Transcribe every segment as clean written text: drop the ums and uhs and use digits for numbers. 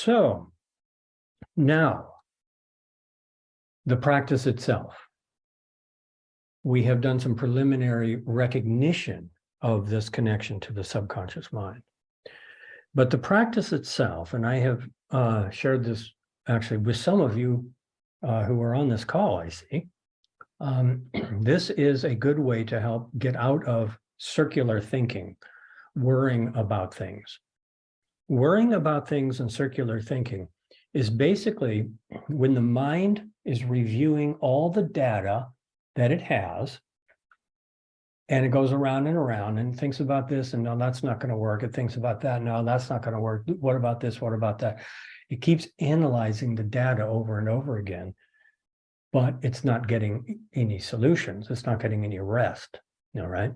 So now, the practice itself. We have done some preliminary recognition of this connection to the subconscious mind. But the practice itself, and I have shared this actually with some of you who are on this call, I see. This is a good way to help get out of circular thinking, worrying about things. Worrying about things and circular thinking is basically when the mind is reviewing all the data that it has, and it goes around and thinks about this, and no, that's not going to work. It thinks about that, no, that's not going to work. What about this? What about that? It keeps analyzing the data over and over again, but it's not getting any solutions. It's not getting any rest. All right.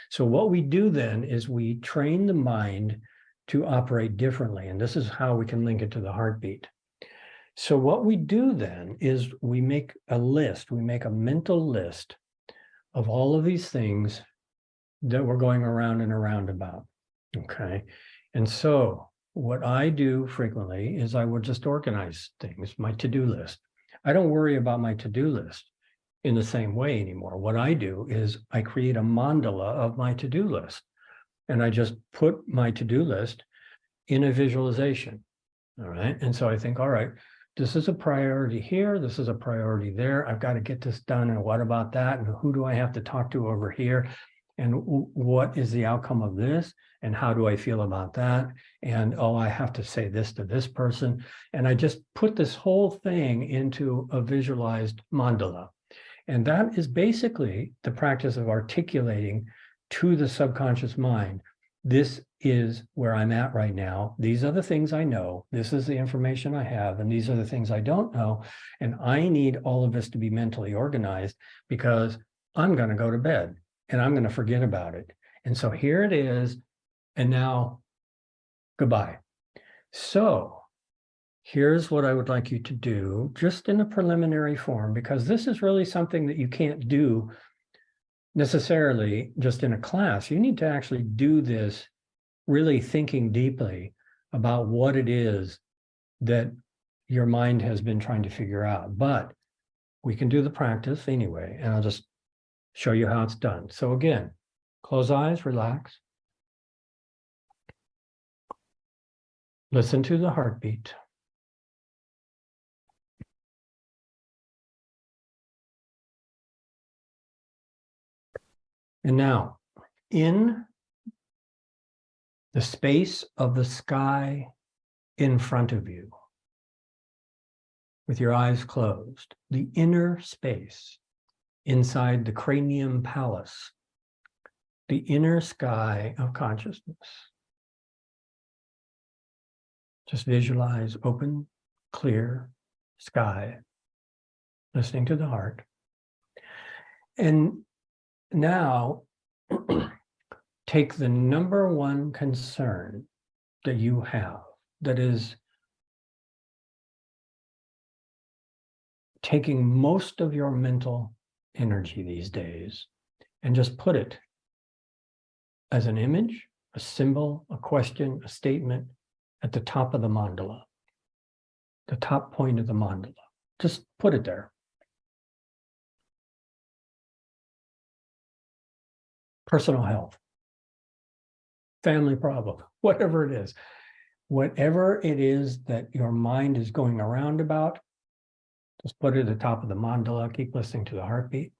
So what we do then is we train the mind to operate differently. And this is how we can link it to the heartbeat. So what we do then is we make a list, we make a mental list of all of these things that we're going around and around about. Okay. And so what I do frequently is I will just organize things, my to-do list. I don't worry about my to-do list in the same way anymore. What I do is I create a mandala of my to-do list, and I just put my to-do list in a visualization. All right. And so I think, all right, this is a priority here. This is a priority there. I've got to get this done. And what about that? And who do I have to talk to over here? And what is the outcome of this? And how do I feel about that? And, oh, I have to say this to this person. And I just put this whole thing into a visualized mandala. And that is basically the practice of articulating to the subconscious mind, this is where I'm at right now. These are the things I know. This is the information I have. And these are the things I don't know. And I need all of this to be mentally organized because I'm going to go to bed and I'm going to forget about it. And so here it is. And now, goodbye. So here's what I would like you to do just in a preliminary form, because this is really something that you can't do necessarily just in a class. You need to actually do this really thinking deeply about what it is that your mind has been trying to figure out. But we can do the practice anyway, and I'll just show you how it's done. So again, close eyes, relax. Listen to the heartbeat. And now, in the space of the sky in front of you, with your eyes closed, the inner space inside the cranium palace, the inner sky of consciousness. Just visualize open, clear sky, listening to the heart. And now, take the number one concern that you have that is taking most of your mental energy these days, and just put it as an image, a symbol, a question, a statement at the top of the mandala, the top point of the mandala. Just put it there. Personal health, family problem, whatever it is that your mind is going around about, just put it at the top of the mandala. Keep listening to the heartbeat.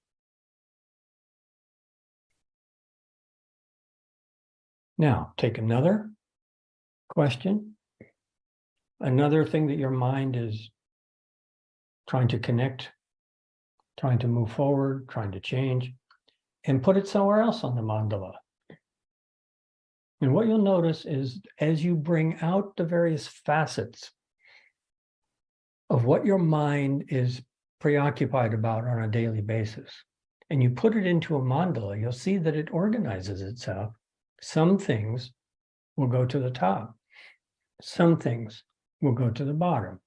Now, take another question, another thing that your mind is trying to connect, trying to move forward, trying to change, and put it somewhere else on the mandala. And what you'll notice is as you bring out the various facets of what your mind is preoccupied about on a daily basis, and you put it into a mandala, you'll see that it organizes itself. Some things will go to the top. Some things will go to the bottom.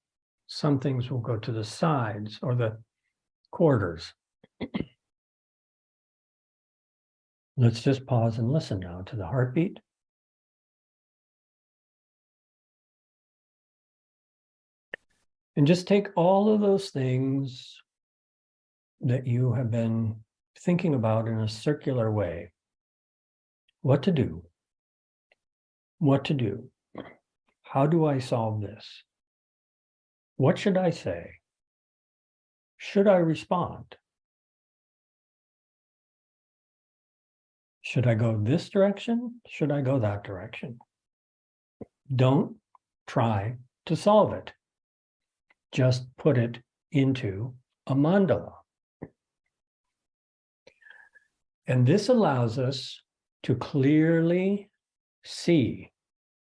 Some things will go to the sides or the quarters. Let's just pause and listen now to the heartbeat. And just take all of those things that you have been thinking about in a circular way. What to do? What to do? How do I solve this? What should I say? Should I respond? Should I go this direction? Should I go that direction? Don't try to solve it. Just put it into a mandala. And this allows us to clearly see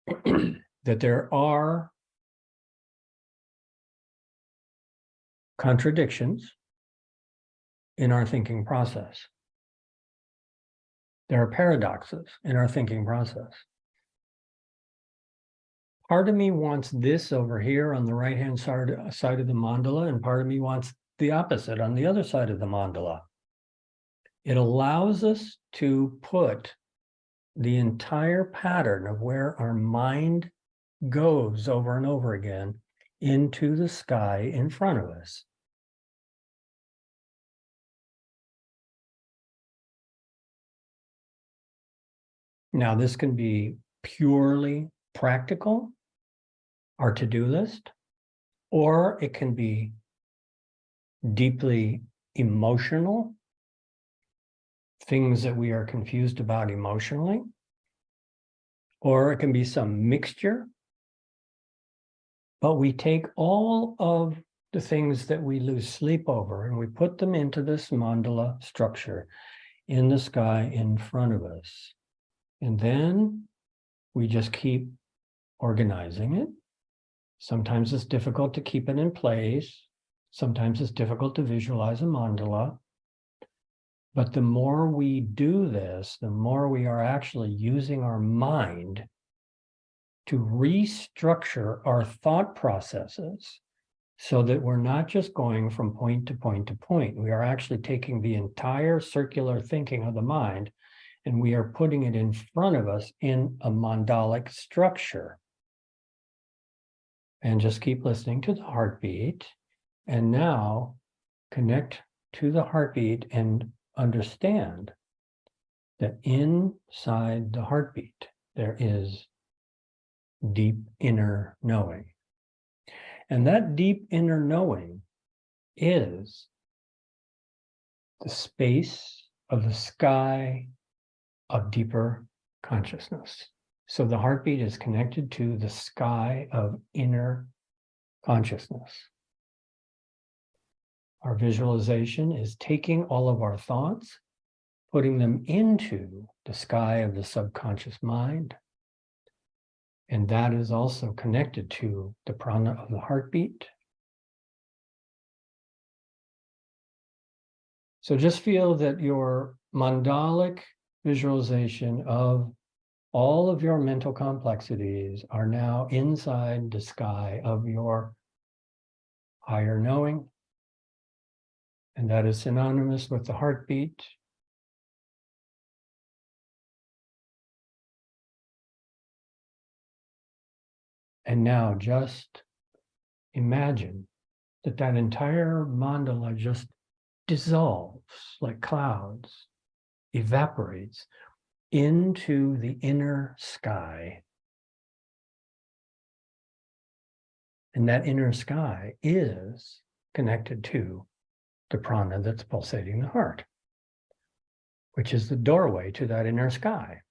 that there are contradictions in our thinking process. There are paradoxes in our thinking process. Part of me wants this over here on the right-hand side of the mandala, and part of me wants the opposite on the other side of the mandala. It allows us to put the entire pattern of where our mind goes over and over again into the sky in front of us. Now, this can be purely practical, our to-do list, or it can be deeply emotional, things that we are confused about emotionally, or it can be some mixture. But we take all of the things that we lose sleep over and we put them into this mandala structure in the sky in front of us. And then we just keep organizing it. Sometimes it's difficult to keep it in place. Sometimes it's difficult to visualize a mandala. But the more we do this, the more we are actually using our mind to restructure our thought processes so that we're not just going from point to point to point. We are actually taking the entire circular thinking of the mind and we are putting it in front of us in a mandalic structure. And just keep listening to the heartbeat. And now connect to the heartbeat and understand that inside the heartbeat, there is deep inner knowing. And that deep inner knowing is the space of the sky of deeper consciousness. So the heartbeat is connected to the sky of inner consciousness. Our visualization is taking all of our thoughts, putting them into the sky of the subconscious mind. And that is also connected to the prana of the heartbeat. So just feel that your mandalic visualization of all of your mental complexities are now inside the sky of your higher knowing. And that is synonymous with the heartbeat. And now just imagine that that entire mandala just dissolves like clouds, evaporates into the inner sky. And that inner sky is connected to the prana that's pulsating the heart, which is the doorway to that inner sky,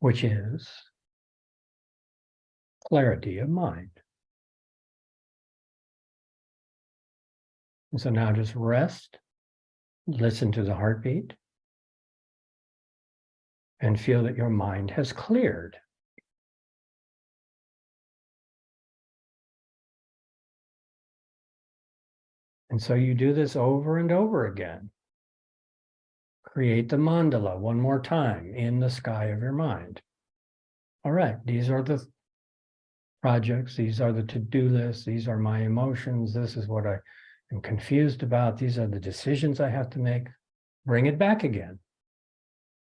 which is clarity of mind. And so now just rest, listen to the heartbeat, and feel that your mind has cleared. And so you do this over and over again. Create the mandala one more time in the sky of your mind. All right, these are the projects, these are the to-do lists, these are my emotions, this is what I am confused about, these are the decisions I have to make. Bring it back again.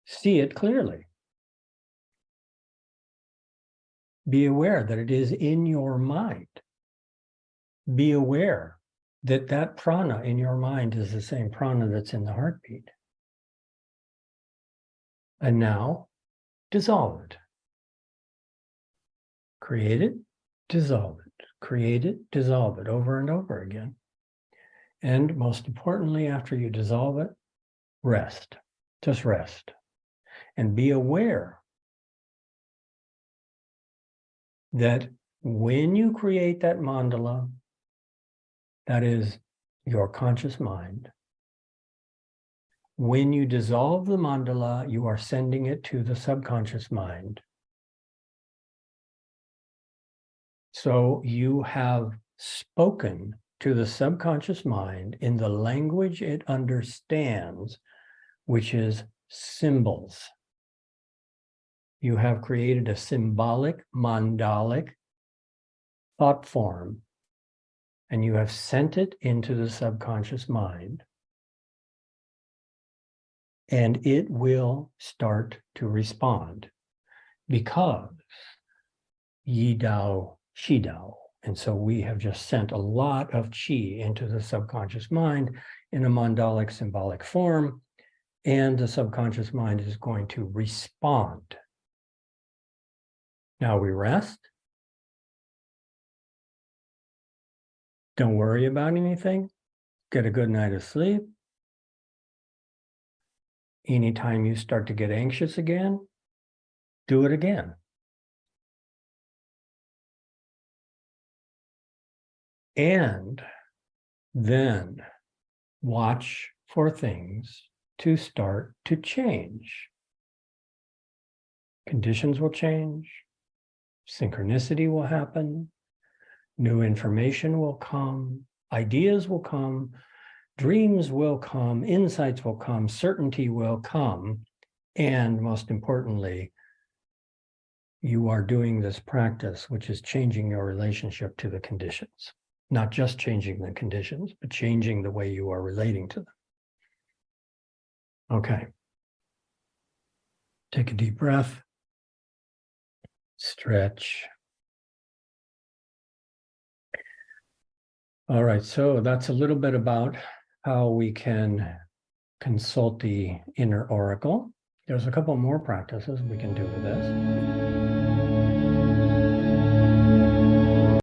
See it clearly. Be aware that it is in your mind. Be aware that that prana in your mind is the same prana that's in the heartbeat. And now, dissolve it. Create it, dissolve it. Create it, dissolve it over and over again. And most importantly, after you dissolve it, rest. Just rest. And be aware that when you create that mandala, that is your conscious mind. When you dissolve the mandala, you are sending it to the subconscious mind. So you have spoken to the subconscious mind in the language it understands, which is symbols. You have created a symbolic, mandalic thought form, and you have sent it into the subconscious mind. And it will start to respond because Yi Dao, Shi Dao. And so we have just sent a lot of qi into the subconscious mind in a mandalic symbolic form, and the subconscious mind is going to respond. Now we rest. Don't worry about anything. Get a good night of sleep. Anytime you start to get anxious again, do it again. And then watch for things to start to change. Conditions will change. Synchronicity will happen. New information will come. Ideas will come. Dreams will come. Insights will come. Certainty will come. And most importantly, you are doing this practice, which is changing your relationship to the conditions. Not just changing the conditions, but changing the way you are relating to them. Okay. Take a deep breath. Stretch. All right, so that's a little bit about how we can consult the inner oracle. There's a couple more practices we can do with this.